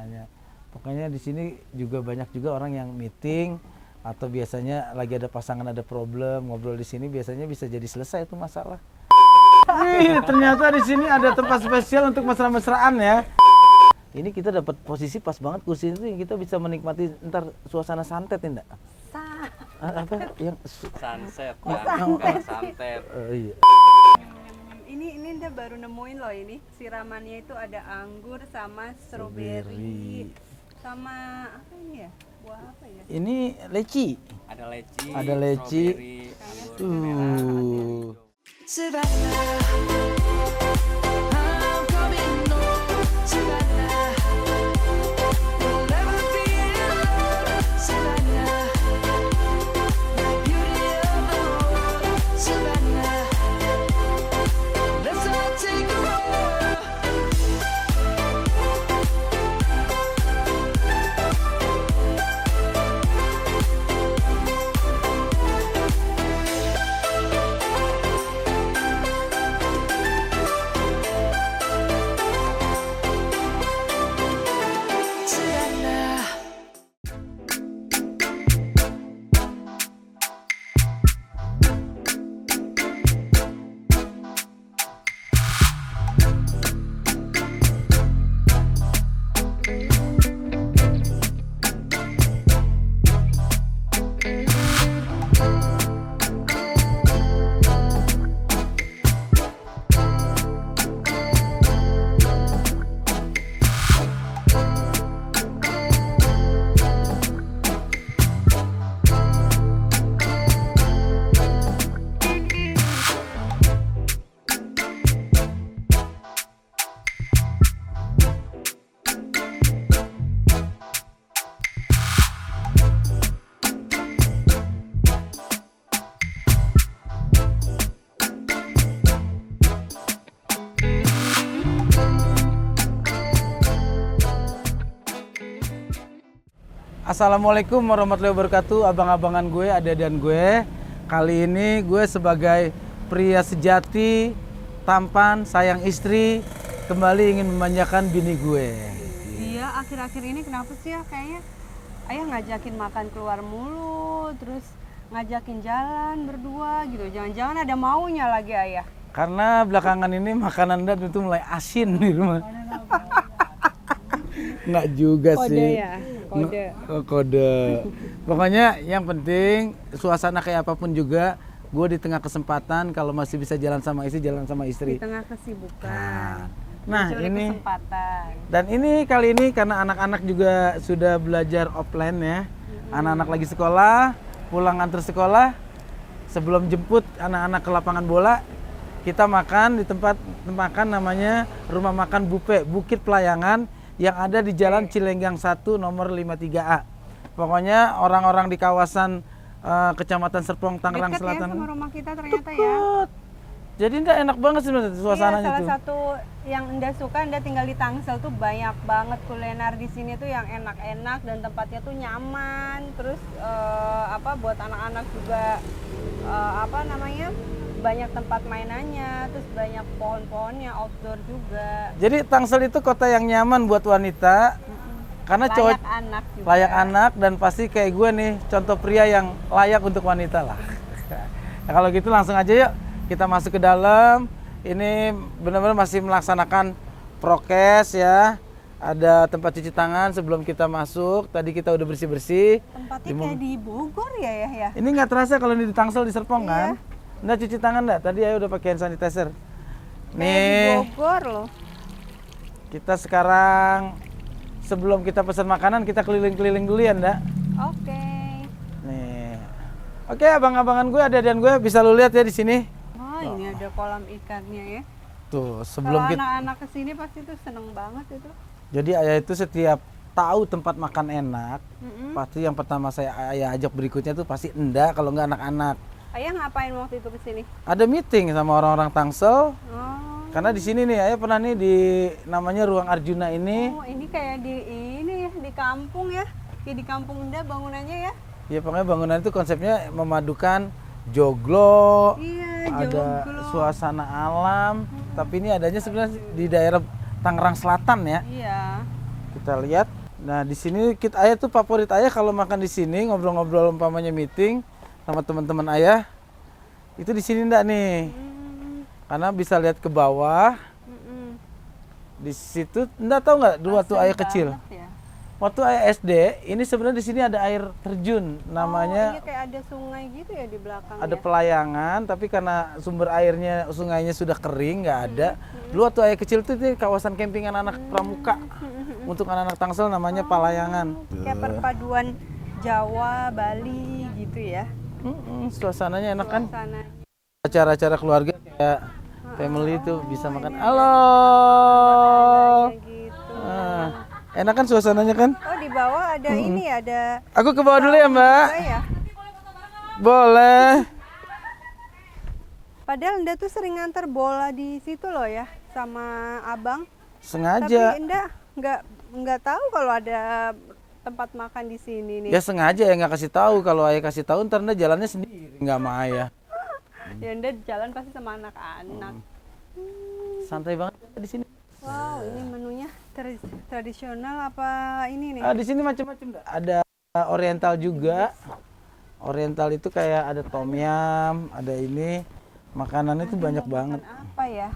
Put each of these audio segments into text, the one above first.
suasananya. Pokoknya di sini juga banyak juga orang yang meeting atau biasanya lagi ada pasangan ada problem, ngobrol di sini biasanya bisa jadi selesai itu masalah. Ternyata di sini ada tempat spesial untuk mesra-mesraan ya. Ini kita dapat posisi pas banget kursi itu yang kita bisa menikmati ntar suasana santet enggak? Apa yang sunset Oh, ya, santet. Iya. Ini dia baru nemuin loh ini siramannya itu ada anggur sama stroberi sama apa ini ya, buah apa ya? Ini leci. Ada leci, Ada leci. strawberry, anggur Savannah, I'm coming home. Savannah, we'll never be alone. Savannah, the beauty of the world. Savannah, let's all take a walk. Savannah. Assalamualaikum warahmatullahi wabarakatuh, abang-abangan gue, adik-adikan gue. Kali ini gue sebagai pria sejati, tampan, sayang istri, kembali ingin memanjakan bini gue. Iya, akhir-akhir ini kenapa sih ya kayaknya ayah ngajakin makan keluar mulu, terus ngajakin jalan berdua gitu. Jangan-jangan ada maunya lagi ayah. Karena belakangan ini makanan dan itu mulai asin di rumah. Nggak juga Kode sih. ya? Kode. Kode. Pokoknya yang penting suasana kayak apapun juga, gue di tengah kesempatan kalau masih bisa jalan sama istri, jalan sama Di istri. tengah kesibukan. Nah Mencuri ini kesempatan. dan ini kali ini karena anak-anak juga sudah belajar offline ya. Anak-anak lagi sekolah, pulang antar sekolah, sebelum jemput anak-anak ke lapangan bola, kita makan di tempat makan namanya Rumah Makan Bupe, Bukit Pelayangan yang ada di Jalan Cilenggang 1 nomor 53A. Pokoknya orang-orang di kawasan Kecamatan Serpong, Tangerang Deket Selatan. ya sama rumah kita ternyata ya. Deket. Jadi enggak enak banget sebenarnya suasananya Iya, salah tuh. satu yang Enda suka, Enda tinggal di Tangsel tuh banyak banget kuliner di sini tuh yang enak-enak dan tempatnya tuh nyaman. Terus buat anak-anak juga apa namanya? Banyak tempat mainannya, terus banyak pohon-pohonnya, outdoor juga. Jadi Tangsel itu kota yang nyaman buat wanita. Karena cowok Layak anak juga. layak anak dan pasti kayak gue nih contoh pria yang layak untuk wanita lah. Nah, kalau gitu langsung aja yuk kita masuk ke dalam. Ini benar-benar masih melaksanakan prokes ya. Ada tempat cuci tangan sebelum kita masuk. Tadi kita udah bersih-bersih. Tempatnya kayak di Bogor ya. Ini nggak terasa kalau ini di Tangsel di Serpong kan? Nggak cuci tangan nggak? Tadi ya udah pakai hand sanitizer. Kayak di Nih Bogor loh. kita sekarang sebelum kita pesan makanan kita keliling-keliling dulu ya ndak? Oke. Nih. Oke, abang-abangan gue, adik-adikan gue bisa lu lihat ya di sini. Oh, ini ada kolam ikannya ya. Tuh, sebelum Kalau kita anak-anak kesini pasti tuh seneng banget itu. jadi ayah itu setiap tahu tempat makan enak, Mm-mm. pasti yang pertama ayah ajak berikutnya tuh pasti enggak kalau nggak anak-anak. Ayah ngapain waktu itu kesini? Ada meeting sama orang-orang Tangsel. Oh. Karena di sini nih ayah pernah nih di namanya Ruang Arjuna ini. Oh, ini kayak di ini ya, di kampung ya. Kayak di kampung Enda bangunannya ya. Ya pokoknya bangunan itu konsepnya memadukan joglo, Iya, ada joglo. suasana alam, tapi ini adanya sebenarnya di daerah Tangerang Selatan ya. Iya. Kita lihat. Nah, di sini ayah tuh favorit ayah kalau makan di sini, ngobrol-ngobrol umpamanya meeting sama teman-teman ayah. Itu di sini enggak nih? Karena bisa lihat ke bawah. Di situ enggak tahu nggak dulu waktu ayah kecil. Ya. Waktu ayah SD, ini sebenarnya di sini ada air terjun namanya. Iya, kayak ada sungai gitu ya di belakang. Ada pelayangan, tapi karena sumber airnya sungainya sudah kering, nggak ada. Dulu waktu ayah kecil tuh di kawasan camping anak-anak pramuka. Untuk anak-anak Tangsel namanya Palayangan. Kayak perpaduan Jawa, Bali gitu ya. Suasananya enak kan? Suasananya. Acara-acara keluarga kayak family tuh bisa makan. Halo. Gitu. Enak kan suasananya kan? Oh, di bawah ada ini, ada Aku ke bawah dulu ya, Mbak. ya. Boleh. Padahal Anda tuh sering nganter bola di situ loh ya sama Abang. Sengaja. Tapi Anda nggak tahu kalau ada tempat makan di sini nih. Ya sengaja ya nggak kasih tahu. Kalau ayah kasih tahu ntar Anda jalannya sendiri nggak sama ayah. Ya Anda jalan pasti sama anak-anak. Santai banget di sini. Wow, ini menunya tradisional apa ini nih? Di sini macam-macam. Ada oriental juga. Oriental itu kayak ada tom yum, ada ini. Makanannya itu banyak banget. Apa ya?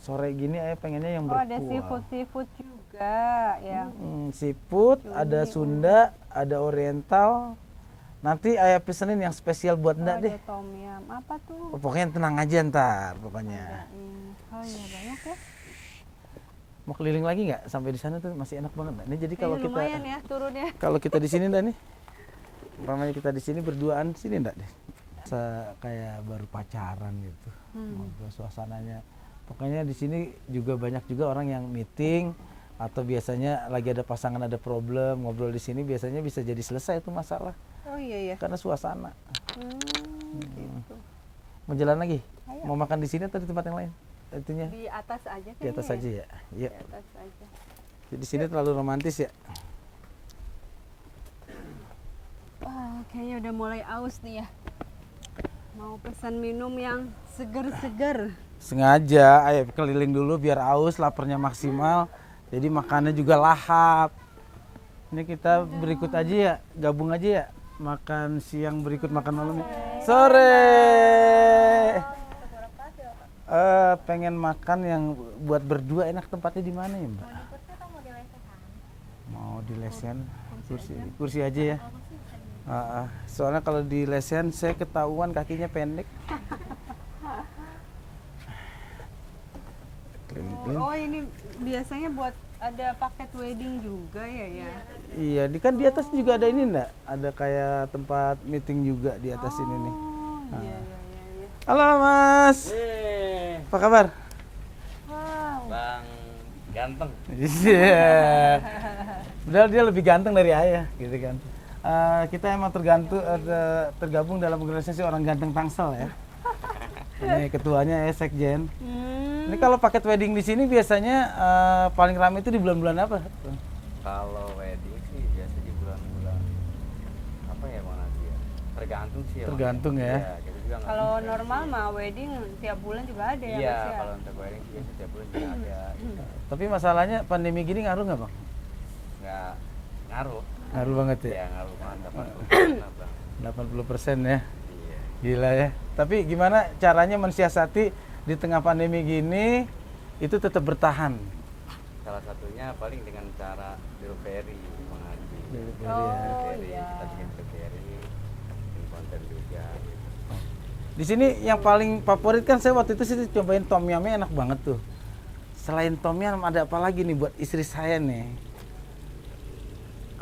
Sore gini ayah pengennya yang Oh, ada berkuah. seafood juga ya. Seafood, ada Sunda, ada oriental. Nanti ayah pesenin yang spesial buat Oh, Ndak ada deh. tom yum. Apa tuh? Oh, pokoknya tenang aja ntar pokoknya. Oh iya, banyak ya. Mau keliling lagi nggak? Sampai di sana tuh masih enak banget. Ndak? Ini jadi kalau Ini kita lumayan ya turunnya. kalau kita di sini Ndak nih. Umpamanya kita di sini berduaan sini Ndak deh. Kayak baru pacaran gitu. Ngobrol suasananya. Pokoknya di sini juga banyak juga orang yang meeting atau biasanya lagi ada pasangan ada problem, ngobrol di sini biasanya bisa jadi selesai itu masalah Oh iya ya. karena suasana. Gitu. Mau jalan lagi? Ayo. Mau makan di sini atau di tempat yang lain? Itunya Di atas aja di atas kayaknya aja ya. Iya. Di atas aja. Di sini terlalu romantis ya. Wah, kayaknya udah mulai aus nih ya. Mau pesan minum yang seger-seger. Sengaja ayo keliling dulu biar aus, laparnya maksimal. Jadi makannya juga lahap. Ini kita berikut aja ya, gabung aja ya. Makan siang berikut makan malamnya. Sore. Pengen makan yang buat berdua enak tempatnya di mana ya, Mbak? Mau di lesen? Kursi aja ya. Soalnya kalau di lesen saya ketahuan kakinya pendek. Oh, ini biasanya buat ada paket wedding juga ya. Iya, kan di atas juga ada ini enggak? Ada kayak tempat meeting juga di atas ini nih. Oh, iya. Halo Mas, apa kabar? Wow. Bang ganteng. Iya. Padahal dia lebih ganteng dari ayah, gitu kan. Kita emang tergabung dalam organisasi orang ganteng Tangsel ya. Ini ketuanya ya Sekjen. Ini kalau paket wedding di sini biasanya paling ramai itu di bulan-bulan apa? Kalau wedding sih biasa di bulan-bulan apa ya Bang Nadia? Ya? Tergantung sih. Tergantung ya. Iya, kita juga nggak Kalau bisa. normal mah wedding tiap bulan juga ada ya, Iya, Mas ya? kalau untuk wedding sih biasa tiap bulan juga ada. Gitu. Tapi masalahnya pandemi gini ngaruh nggak Bang? Nggak ngaruh. Ngaruh banget ya. Ya ngaruh banget. 80% ya. Iya. Gila ya. Tapi gimana caranya mensiasati di tengah pandemi gini itu tetap bertahan? Salah satunya paling dengan cara dulu ferry Bang Haji. Oh Ferry, iya. kita bikin ferry, bikin konten juga. Gitu. Di sini yang paling favorit kan saya waktu itu sih cobain tom yumnya enak banget tuh. Selain tom yum ada apa lagi nih buat istri saya nih?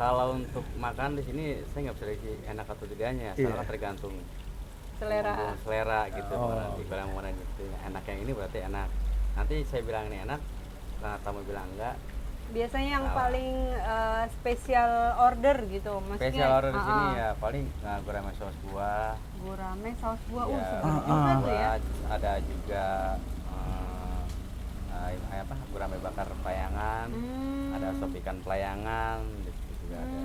Kalau untuk makan di sini saya nggak bisa lagi enak atau tidaknya, Iya. soalnya tergantung Selera. selera gitu. Oh. Nanti bilang mana gitu, enak yang ini berarti enak. Nanti saya bilang ini enak, nah tamu bilang enggak. Biasanya yang Salah. paling spesial order gitu. Maksudnya, Spesial order di sini ya paling gurame saus buah. Gurame saus buah, Ya, sedap juga tuh ya. ada juga apa gurame bakar pelayangan, ada sop ikan pelayangan, gitu juga ada.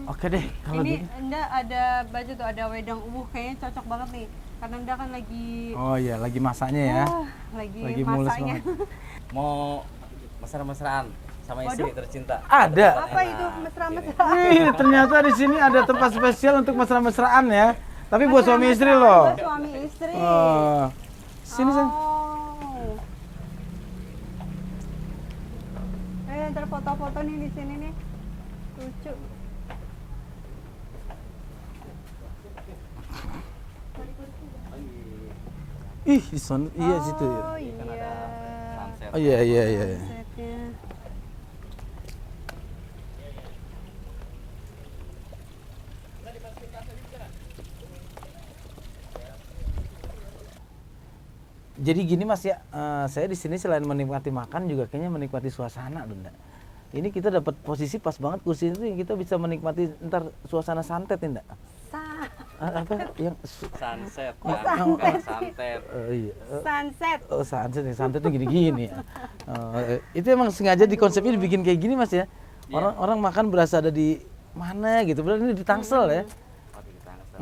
Oke deh kalau Ini gitu. Anda ada baju tuh, ada wedang kayaknya cocok banget nih. Karena Anda kan lagi Oh iya lagi masaknya ya. lagi Lagi mulus masaknya. banget. Mau mesra-mesraan sama istri tercinta. Ada. Apa itu mesra-mesra? Nih, ternyata di sini ada tempat spesial untuk mesra-mesraan ya. Tapi buat suami istri loh. Buat suami istri. Oh. Sini San. Oh. Ntar foto-foto nih di sini nih. Lucu. Ih, di sana iya situ ya. Oh Kan iya. ada sunset. Oh iya iya iya. Setnya. Jadi gini Mas ya, saya di sini selain menikmati makan juga kayaknya menikmati suasana Bunda. Ini kita dapat posisi pas banget kursi itu kita bisa menikmati ntar suasana santet enggak? Apa yang Sunset, Sunset. santet. iya. Sunset. Oh, sunset nih, santet tuh gini-gini ya. Itu emang sengaja di konsepnya dibikin kayak gini Mas ya. Orang makan berasa ada di mana gitu. Berarti ini di Tangsel ya. Waduh, di Tangsel.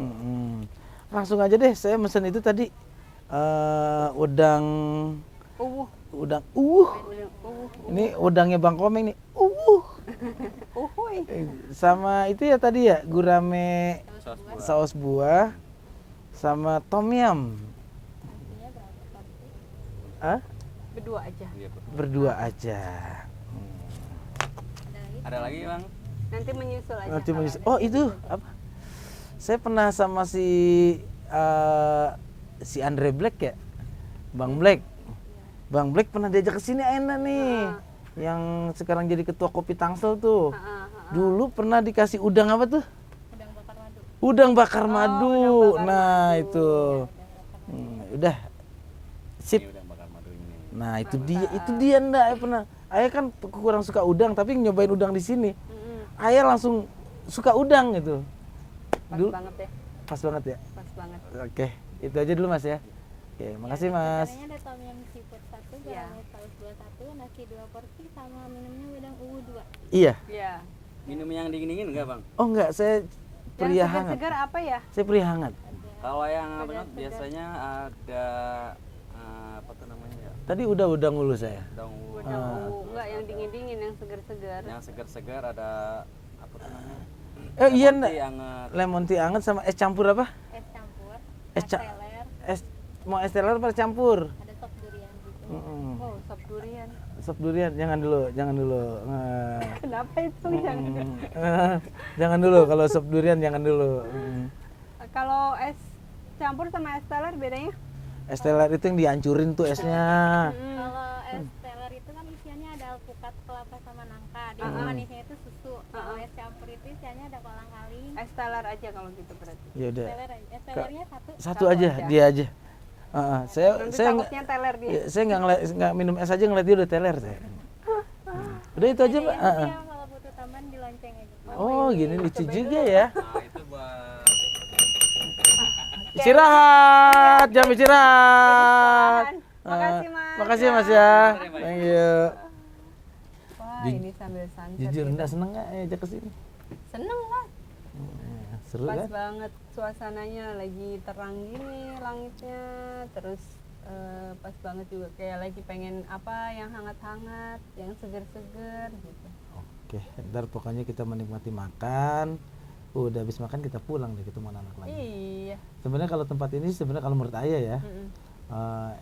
Langsung aja deh saya mesen itu tadi udang Udang. Ini udangnya Bang Komeng nih. Uhuy. Sama itu ya tadi ya gurame saus buah sama tom yum. Ah? Berdua aja. Iya, Bu. Berdua aja. Ada lagi Bang? Nanti menyusul aja. Nanti kalau menyusul. ada. Oh itu apa? Saya pernah sama si Andre Black ya, Bang Black. Bang Black pernah diajak ke sini enak nih. Yang sekarang jadi ketua Kopi Tangsel tuh. Dulu pernah dikasih udang apa tuh? Udang bakar madu. Nah, itu. Udah. Sip. Ini udah bakar madu ini. Nah, itu dia ndak Ayah pernah. Ayah kan kurang suka udang tapi nyobain udang di sini. Ayah langsung suka udang gitu. Pas Dulu banget ya. pas banget ya. Pas banget. Oke, itu aja dulu Mas ya. Oke, makasih Mas. Makanannya ada tom yum seafood 1, Iya. garamnya saus buah 1, nasi 2 porsi, sama minumnya wedang ungu 2. Iya. Iya. Minum yang dingin-dingin enggak Bang? Oh enggak, saya pria Yang hangat. segar apa ya? Saya pria hangat. Kalau yang hangat biasanya ada apa tuh namanya ya? Tadi udah udang ulu saya. Udang Udang ungu. Enggak yang dingin-dingin, yang segar-segar. yang segar-segar ada apa tuh namanya? Iya Lemon enggak. tea hangat. Lemon tea hangat sama es campur apa? Es campur, Es ca- teler, Es mau es teler apa campur? ada sop durian gitu. Oh, sop durian. Sop durian, jangan dulu. Kenapa itu yang Jangan dulu kalau sop durian jangan dulu. Kalau es campur sama es teler bedanya? Es teler itu yang dihancurin tuh esnya. Kalau es teler itu kan isiannya ada alpukat, kelapa sama nangka. Di manisnya itu susu. Kalau es campur itu isiannya ada kolang kaling. Es teler aja kalau gitu berarti. Ya udah. Teler aja. Es telernya 1. Satu aja, dia aja. Saya Nanti saya nggak takutnya teler dia. saya nggak minum es aja ngeliat dia udah teler saya. Udah itu aja Pak. Kalau butuh tambahan di lonceng aja. Oh gini lucu juga ya. Nah, itu buat Istirahat, jam istirahat. Makasih, Mas. Makasih Mas ya. Thank you. Wah, ini sambil sunset. Jujur gitu. enggak seneng nggak ajak ke sini? Seneng lah. Seru Pas kan? banget suasananya, lagi terang gini langitnya, terus pas banget juga kayak lagi pengen apa yang hangat-hangat, yang seger-seger gitu. Oke, ntar pokoknya kita menikmati makan. Udah habis makan kita pulang deh ketemu anak lagi. Iya. Sebenarnya kalau tempat ini sebenarnya kalau menurut Ayah ya, Mm-mm.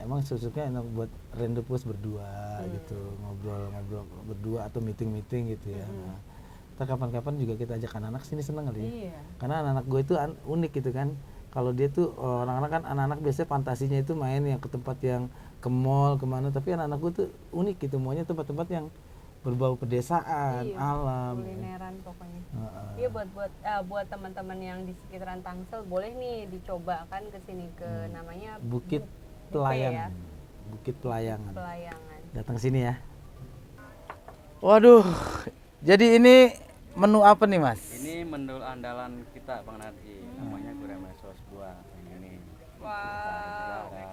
emang susuknya enak buat rendezvous berdua gitu, ngobrol-ngobrol berdua atau meeting-meeting gitu ya. Nah, ntar kapan-kapan juga kita ajak anak-anak sini seneng kali ya. Iya. Karena anak-anak gue itu unik gitu kan. Kalau dia tuh orang-orang kan anak-anak biasanya fantasinya itu main yang ke tempat yang ke mall kemana, tapi anak-anak gue tuh unik gitu, maunya tempat-tempat yang berbau pedesaan, Iya, alam. kulineran pokoknya. Heeh. Iya buat teman-teman yang di sekitaran Tangsel boleh nih dicoba kan ke sini ke namanya Bukit Bupe Pelayangan. ya, Bukit Pelayangan. Pelayangan. Datang sini ya. Waduh. Jadi ini menu apa nih, Mas? ini menu andalan kita Bang Nardi. Namanya gurame saus buah yang ini. Wow. Ada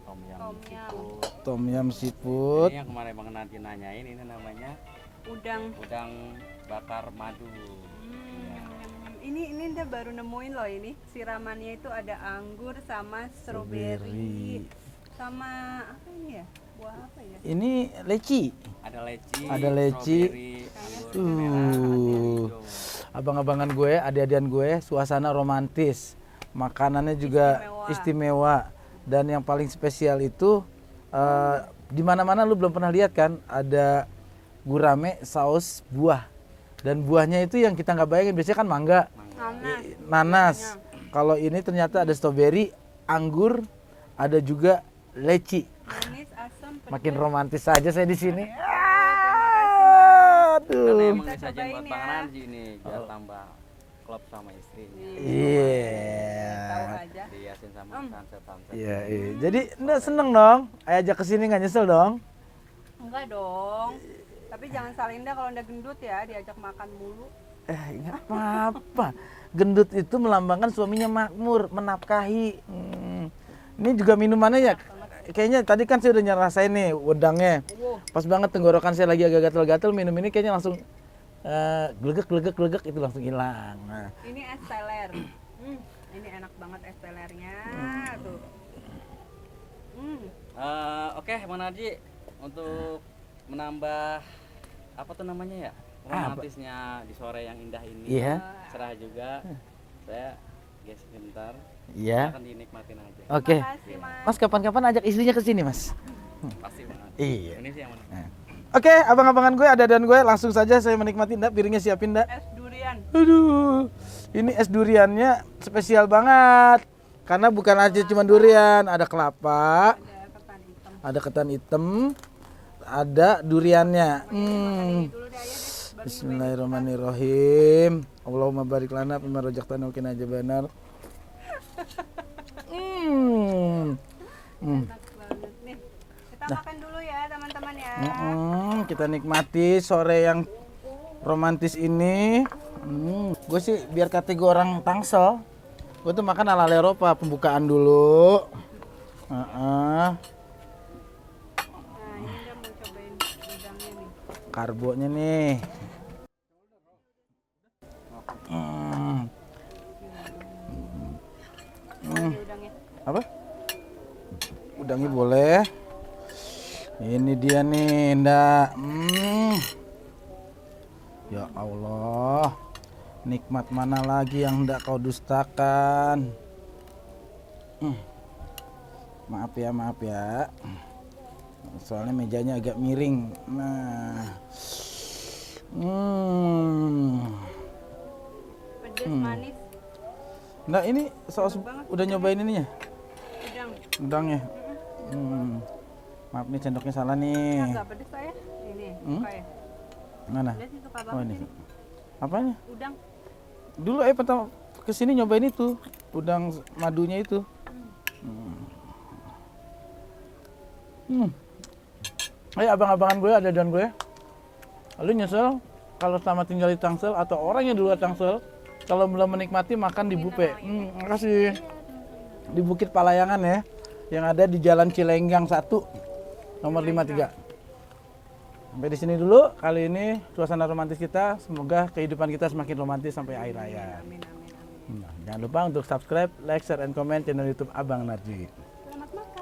tom yum Tom yum. seafood. Tom yum seafood. Ini yang kemarin Bang Nardi nanyain ini namanya Udang. udang bakar madu. Ya. Ini udah baru nemuin loh ini. Siramannya itu ada anggur sama stroberi. Sama apa ini ya? Buah apa ya? Ini leci. Ada leci, Ada leci. strawberry, anggur merah, hijau. Abang-abangan gue, adik-adian gue, suasana romantis. Makanannya juga istimewa. Dan yang paling spesial itu di mana-mana lu belum pernah lihat kan, ada gurame saus buah. Dan buahnya itu yang kita nggak bayangin, biasanya kan mangga, nanas. Kalau ini ternyata ada strawberry, anggur, ada juga leci. Manis, asam, pedas. Makin romantis saja saya di sini. Karena Aduh. emang Kita disajiin cobain buat ya. Bang Narji nih, biar tambah klop sama istrinya. Iya. Tahu aja. Dihiasin sama sunset-sunset. Iya, iya. Jadi enggak seneng dong. Ajak ke sini nggak nyesel dong. Enggak dong. Tapi jangan Salinda kalau udah gendut ya, diajak makan mulu. Nggak apa-apa. Gendut itu melambangkan suaminya makmur, menafkahi. Ini juga minumannya ya. Kayaknya tadi kan saya udah nyerasain nih wedangnya. Pas banget tenggorokan saya lagi agak gatel-gatel, minum ini kayaknya langsung glegek itu langsung hilang. Nah, Ini es teler. Ini enak banget es telernya tuh. Oke, Bang Narji, untuk menambah apa tuh namanya ya, romantisnya di sore yang indah ini, Iya. cerah juga, saya guys bentar, Iya. akan dinikmatin aja. Oke. Makasih, Mas. Mas kapan-kapan ajak istrinya ke sini, Mas. Pasti Bang Narji. Iya. Ini sih yang mana? Oke, abang-abangan gue, ada-adaan gue, langsung saja saya menikmati. Ndak, piringnya siapin, Ndak. Es durian. Aduh, ini es duriannya spesial banget. Karena bukan aja cuma durian, ada kelapa, Ada ketan hitam. ada ketan hitam, ada duriannya. Dulu deh aja deh. Bismillahirrahmanirrahim. Allahumma barik lana fima razaqtana wa qina adzabannar. Enak banget nih. Kita makan dulu ya, teman-teman ya. Kita nikmati sore yang romantis ini. Gue sih biar kategori orang Tangsel, gue tuh makan ala Eropa, pembukaan dulu. Nah, ini udah mau cobain udangnya nih. Karbonya nih. Ini udangnya. Apa? Udangnya boleh. Ini dia nih, Ndak. Ya Allah. Nikmat mana lagi yang hendak kau dustakan? Maaf ya. Soalnya mejanya agak miring. Nah. Pedas, manis, Nah, ini saus udah nyobain ininya? udang. Udangnya. Maaf nih sendoknya salah nih. Agak pedas saya. Ini, suka ya. Mana? Dia sih suka Oh, banget ini. ini. Apanya? Udang. Dulu pertama kesini nyobain itu udang madunya itu. Ayo abang-abangan gue, ada-adaan gue. Lalu nyesel kalau selama tinggal di Tangsel atau orang yang di luar Tangsel kalau belum menikmati makan di Bupe. Makasih. Di Bukit Palayangan ya, yang ada di Jalan Cilenggang 1 nomor 53. Sampai di sini dulu kali ini suasana romantis kita. Semoga kehidupan kita semakin romantis sampai akhir hayat. Amin, amin, amin. Nah, jangan lupa untuk subscribe, like, share, and comment channel YouTube Abang Narji. Selamat makan.